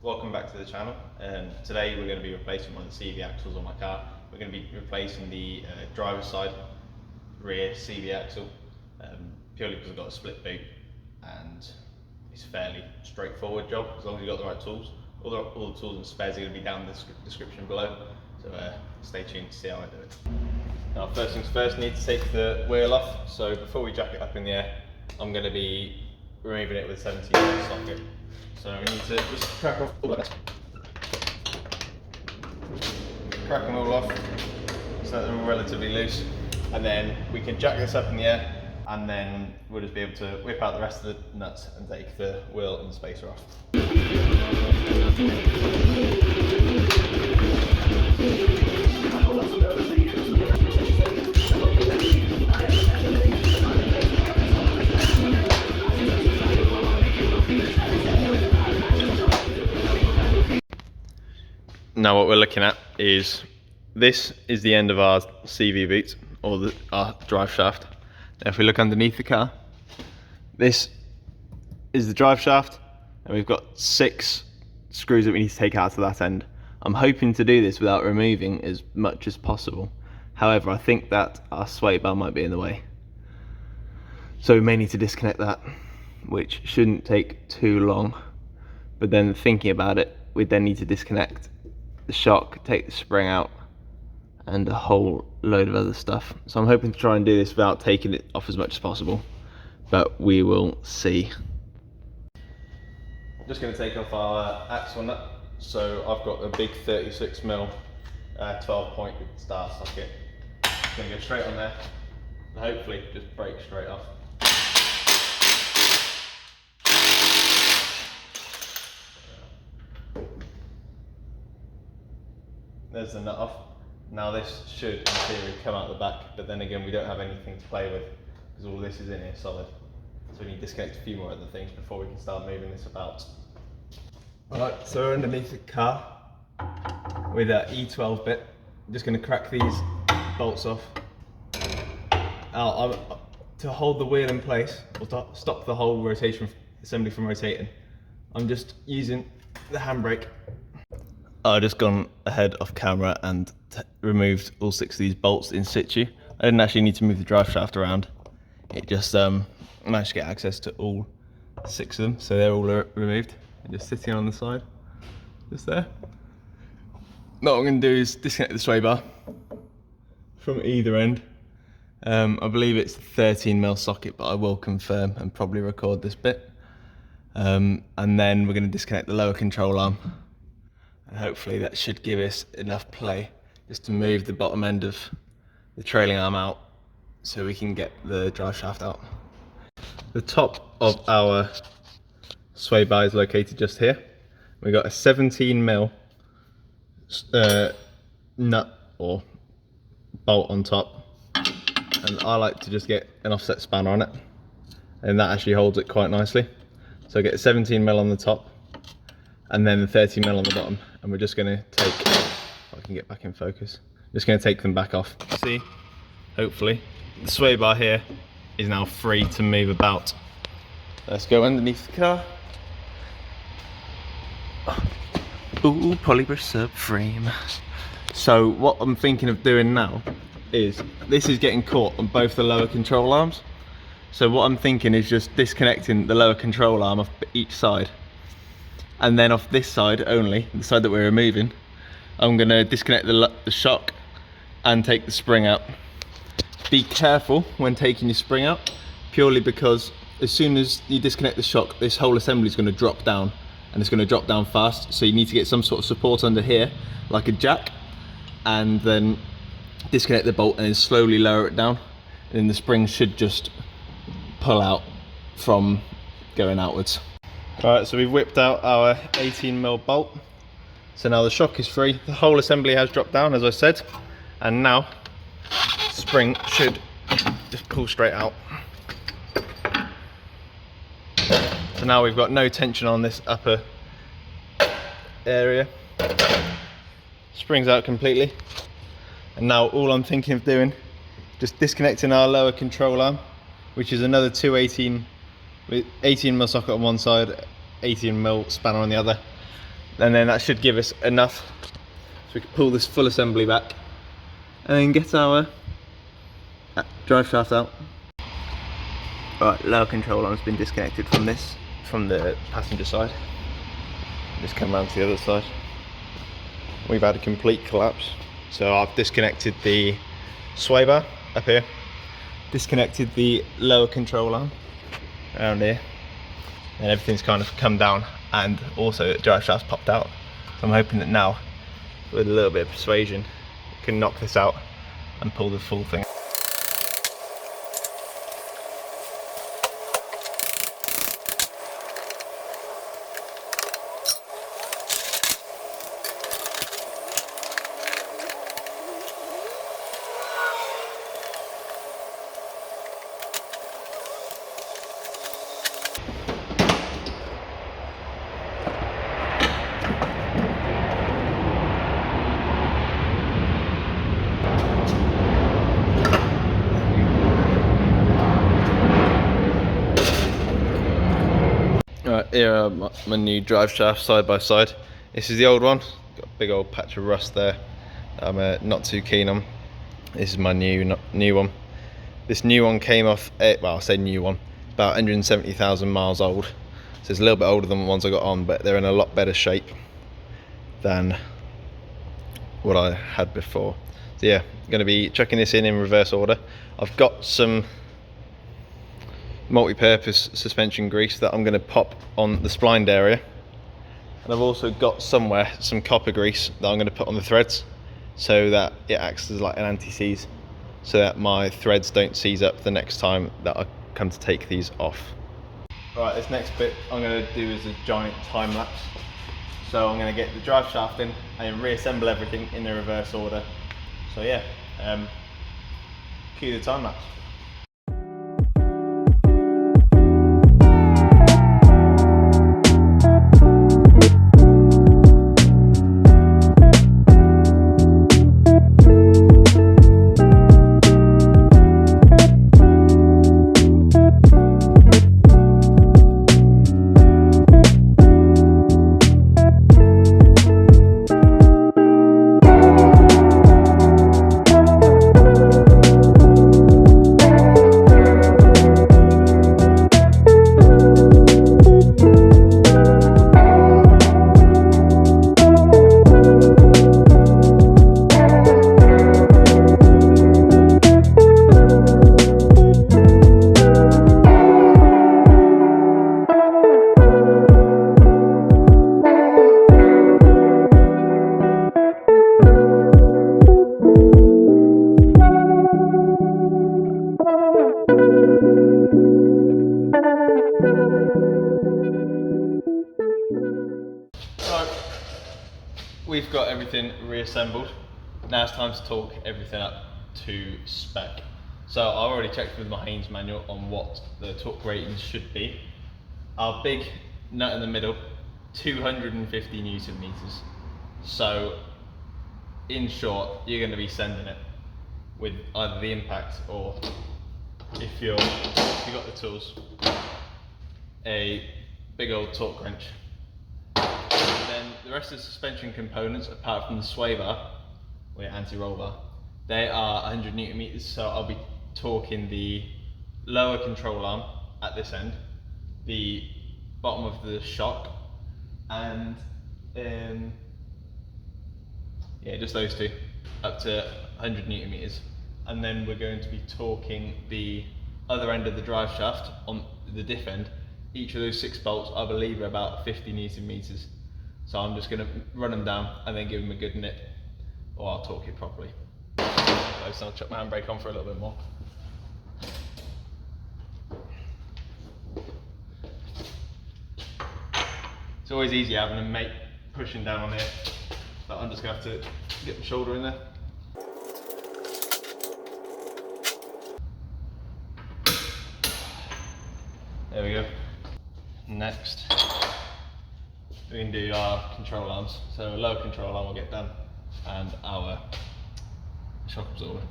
Welcome back to the channel. Today we're going to be replacing one of the CV axles on my car. We're going to be replacing the driver's side rear CV axle, purely because I've got a split boot and it's a fairly straightforward job as long as you've got the right tools. All the tools and spares are going to be down in the description below, so stay tuned to see how I do it. Now first things first, need to take the wheel off. So before we jack it up in the air, I'm going to be removing it with a 17mm socket. So we need to just crack off all of it. Crack them all off so that they're all relatively loose, and then we can jack this up in the air, and then we'll just be able to whip out the rest of the nuts and take the wheel and the spacer off. Now what we're looking at is, this is the end of our CV boot, or our drive shaft. Now if we look underneath the car, this is the drive shaft, and we've got 6 screws that we need to take out to that end. I'm hoping to do this without removing as much as possible. However, I think that our sway bar might be in the way. So we may need to disconnect that, which shouldn't take too long. But then thinking about it, we then need to disconnect the shock, take the spring out, and a whole load of other stuff. So I'm hoping to try and do this without taking it off as much as possible, but we will see. I'm just going to take off our axle nut. So I've got a big 36mm 12-point star socket. It's going to go straight on there and hopefully just break straight off. There's the nut off. Now this should, in theory, come out the back, but then again we don't have anything to play with because all this is in here solid. So we need to disconnect a few more other things before we can start moving this about. Alright, so we're underneath the car with that E12 bit. I'm just going to crack these bolts off. To hold the wheel in place, or to stop the whole rotation assembly from rotating, I'm just using the handbrake. I've just gone ahead off camera and removed all 6 of these bolts in situ. I didn't actually need to move the drive shaft around. It just managed to get access to all 6 of them, so they're all removed. They're just sitting on the side, just there. Now what I'm going to do is disconnect the sway bar from either end. I believe it's a 13mm socket, but I will confirm and probably record this bit. And then we're going to disconnect the lower control arm. And hopefully that should give us enough play just to move the bottom end of the trailing arm out so we can get the drive shaft out. The top of our sway bar is located just here. We've got a 17mm nut or bolt on top, and I like to just get an offset spanner on it, and that actually holds it quite nicely. So I get a 17mm on the top and then the 30mm on the bottom, and we're just going to take, if I can get back in focus, just going to take them back off. See, hopefully the sway bar here is now free to move about. Let's go underneath the car. Ooh, polymer subframe. So what I'm thinking of doing now is, this is getting caught on both the lower control arms. So what I'm thinking is just disconnecting the lower control arm off each side. And then off this side only, the side that we're removing, I'm going to disconnect the shock and take the spring out. Be careful when taking your spring out, purely because as soon as you disconnect the shock, this whole assembly is going to drop down, and it's going to drop down fast. So you need to get some sort of support under here, like a jack, and then disconnect the bolt and then slowly lower it down. And then the spring should just pull out from going outwards. Alright, so we've whipped out our 18mm bolt. So now the shock is free. The whole assembly has dropped down, as I said. And now, the spring should just pull straight out. So now we've got no tension on this upper area. Springs out completely. And now all I'm thinking of doing, just disconnecting our lower control arm, which is another 218 with 18mm socket on one side, 18mm spanner on the other, and then that should give us enough so we can pull this full assembly back and then get our drive shaft out. Right, lower control arm's been disconnected from this, from the passenger side. Just come around to the other side. We've had a complete collapse. So I've disconnected the sway bar up here, disconnected the lower control arm around here, and everything's kind of come down, and also the drive shaft's popped out. So I'm hoping that now, with a little bit of persuasion, we can knock this out and pull the full thing. Right, here are my new drive shafts side by side. This is the old one, got a big old patch of rust there I'm not too keen on. This is my new one. This new one came off, well I say new one, about 170,000 miles old. So it's a little bit older than the ones I got on, but they're in a lot better shape than what I had before. So yeah, I'm going to be chucking this in reverse order. I've got some multi-purpose suspension grease that I'm going to pop on the splined area, and I've also got somewhere some copper grease that I'm going to put on the threads so that it acts as like an anti-seize, so that my threads don't seize up the next time that I come to take these off. Right, this next bit I'm going to do is a giant time lapse. So I'm going to get the drive shaft in and reassemble everything in the reverse order. So yeah, cue the time lapse. We've got everything reassembled. Now it's time to torque everything up to spec. So I've already checked with my Haynes manual on what the torque ratings should be. Our big nut in the middle, 250 Newton meters. So in short, you're going to be sending it with either the impact, or if you've got the tools, a big old torque wrench. Then the rest of the suspension components, apart from the sway bar, or your anti-roll bar, they are 100 Newton meters. So I'll be torquing the lower control arm at this end, the bottom of the shock, and yeah, just those two, up to 100 Newton meters. And then we're going to be torquing the other end of the drive shaft on the diff end. Each of those 6 bolts, I believe, are about 50 Newton meters. So I'm just going to run them down and then give them a good nip, or I'll torque it properly. So I'll chuck my handbrake on for a little bit more. It's always easy having a mate pushing down on here, but I'm just going to have to get my shoulder in there. There we go. Next, we can do our control arms. So lower control arm will get done, and our shock absorber.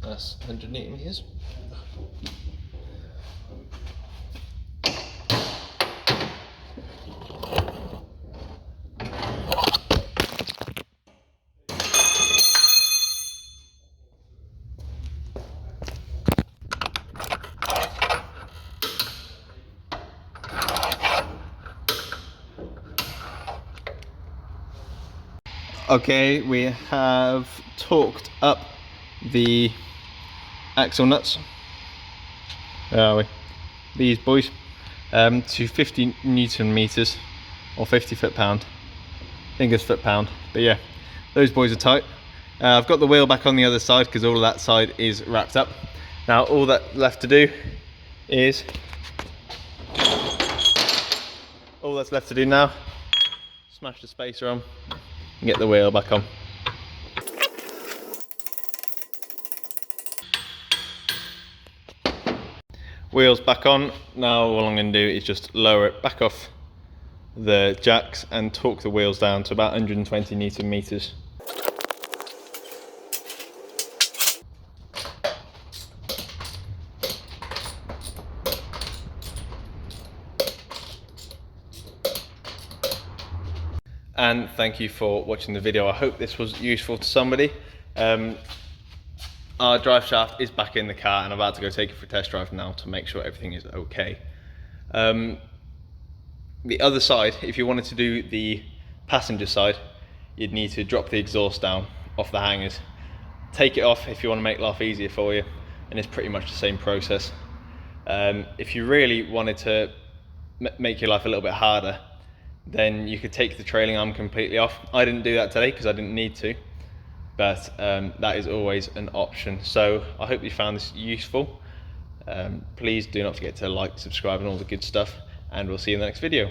That's 100 Newton meters. Okay, we have torqued up the axle nuts. Where are we? These boys, to 50 Newton meters or 50 foot-pound. I think it's foot-pound, but yeah, those boys are tight. I've got the wheel back on the other side because all of that side is wrapped up. Now all that left to do is, all that's left to do now, smash the spacer on and get the wheel back on. Wheels back on. Now all I'm going to do is just lower it back off the jacks and torque the wheels down to about 120 Newton meters. And thank you for watching the video. I hope this was useful to somebody. Our drive shaft is back in the car and I'm about to go take it for a test drive now to make sure everything is okay. The other side, if you wanted to do the passenger side, you'd need to drop the exhaust down off the hangers. Take it off if you want to make life easier for you, and it's pretty much the same process. If you really wanted to make your life a little bit harder, then you could take the trailing arm completely off. I didn't do that today because I didn't need to, but that is always an option. So I hope you found this useful. Please do not forget to like, subscribe and all the good stuff, and we'll see you in the next video.